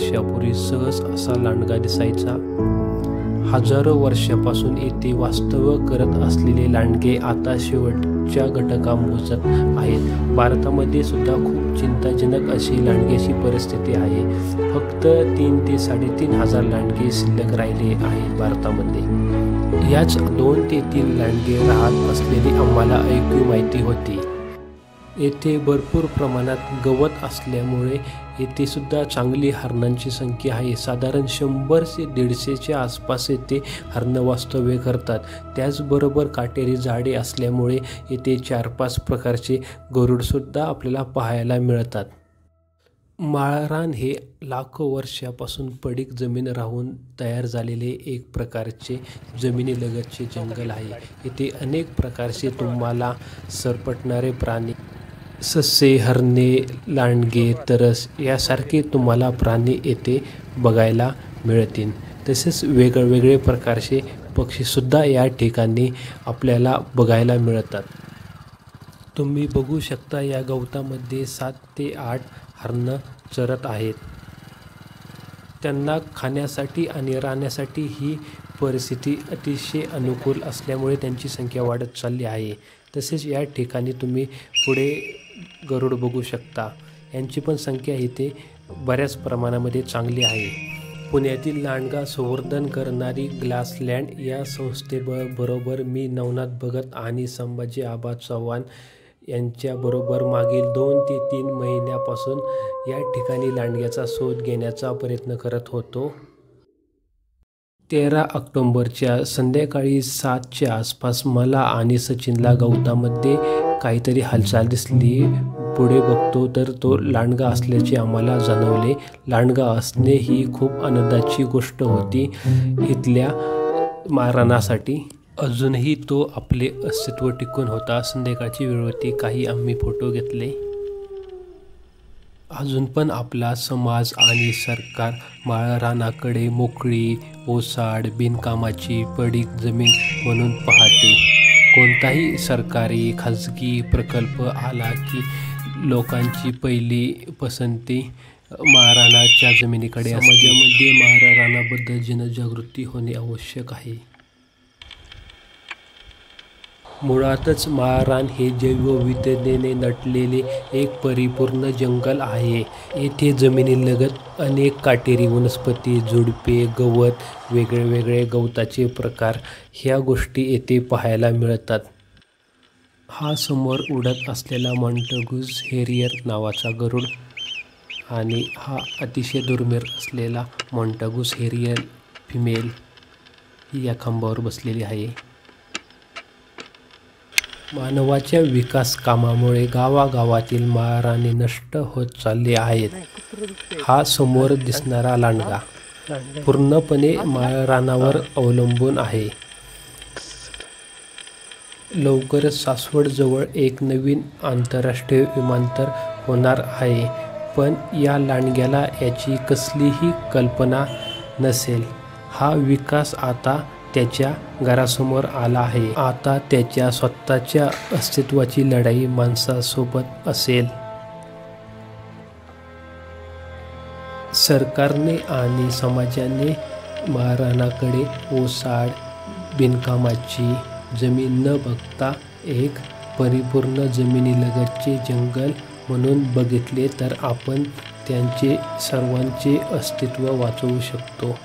वर्षापूर्वी सहज असा लांडगा दिसायचा. हजारो वर्षापासून येथे वास्तव्य करत असलेले लांडगे आता शेवटच्या घटका मोजत आहेत. भारतामध्ये सुद्धा खूप चिंताजनक अशी लांडग्याची परिस्थिती आहे. फक्त 3 ते 3.5 हजार लांडगे शिल्लक राहिले आहेत भारतामध्ये. याच 2 ते 3 लांडगे राहत असलेली आम्हाला ऐकू माहिती होती. येथे भरपूर प्रमाणात गवत असल्यामुळे येथे सुद्धा चांगली हरणांची संख्या आहे. साधारण 100 ते 150च्या आसपास येथे हरणं वास्तव्य करतात. त्याचबरोबर काटेरी झाडे असल्यामुळे येथे 4-5 प्रकारचे गरुडसुद्धा आपल्याला पाहायला मिळतात. माळरान हे लाखो वर्षापासून पडीक जमीन राहून तयार झालेले एक प्रकारचे जमिनीलगतचे जंगल आहे. येथे अनेक प्रकारचे तुम्हाला सरपटणारे प्राणी, ससे, हरणे, लांडगे, तरस यासारखे तुम्हाला प्राणी येथे बघायला मिळतील. तसेच वेगवेगळे प्रकारचे पक्षीसुद्धा या ठिकाणी आपल्याला बघायला मिळतात. तुम्ही बघू शकता या गवतामध्ये 7 ते 8 हरणं चरत आहेत. त्यांना खाण्यासाठी आणि राहण्यासाठी ही परिस्थिती अतिशय अनुकूल असल्यामुळे त्यांची संख्या वाढत चालली आहे. तसेच या ठिकाणी तुम्ही पुढे गरुड बघू शकता. यांची पण संख्या इथे बऱ्याच प्रमाणामध्ये चांगली आहे. पुण्यातील लांडगा संवर्धन करणारी ग्रासलँड या संस्थेबरोबर मी नवनाथ भगत आणि संभाजी आबा चव्हाण यांच्याबरोबर मागील 2 ते 3 महिन्यापासून या ठिकाणी लांडग्याचा शोध घेण्याचा प्रयत्न करत होतो. 13 ऑक्टोबरच्या संध्याकाळी 7च्या आसपास मला आणि सचिनला गवतामध्ये काहीतरी हालचाल दिसली. पुढे बघतो तर तो लांडगा असल्याचे आम्हाला जाणवले. लांडगा असणे ही खूप आनंदाची गोष्ट होती इथल्या माळरानासाठी. अजूनही तो आपले अस्तित्व टिकून होता. संध्याकाळची वेळ होती. काही आम्ही फोटो घेतले. अजून पण आपला समाज आणि सरकार माळरानाकडे मोकळी, ओसाड, बिनकामाची पडीक जमीन म्हणून पाहते. कोणताही सरकारी खाजगी प्रकल्प आला की लोकांची पहिली पसंती माळरानाच्या जमिनीकडे असते. समाजामध्ये माळरानाबद्दल जनजागृती होणे आवश्यक आहे. मुळातच माळरान हे जैवविविधतेने नटलेले एक परिपूर्ण जंगल आहे. येथे जमिनीलगत अनेक काटेरी वनस्पती, झुडपे, गवत, वेगवेगळे गवताचे प्रकार ह्या गोष्टी येथे पाहायला मिळतात. हा समोर उडत असलेला मॉन्टेगूस हेरियर नावाचा गरुड आणि हा अतिशय दुर्मिळ असलेला मॉन्टेगूस हेरियर फिमेल ही या खांबावर बसलेली आहे. मानवाच्या विकास कामामुळे गावागावातील माळराने नष्ट होत चालली आहेत. हा समोर दिसणारा लांडगा पूर्णपणे माळरानावर अवलंबून आहे. लवकरच सासवडजवळ एक नवीन आंतरराष्ट्रीय विमानतळ होणार आहे. पण या लांडग्याला याची कसलीही कल्पना नसेल. हा विकास आता त्याच्या घरासमोर आला आहे. आता त्याच्या स्वतःच्या अस्तित्वाची लढाई माणसासोबत असेल. सरकारने आणि समाजाने माळरानाकडे ओसाड, बिनकामाची जमीन न बघता एक परिपूर्ण जमिनीलगतचे जंगल म्हणून बघितले तर आपण त्यांचे सर्वांचे अस्तित्व वाचवू शकतो.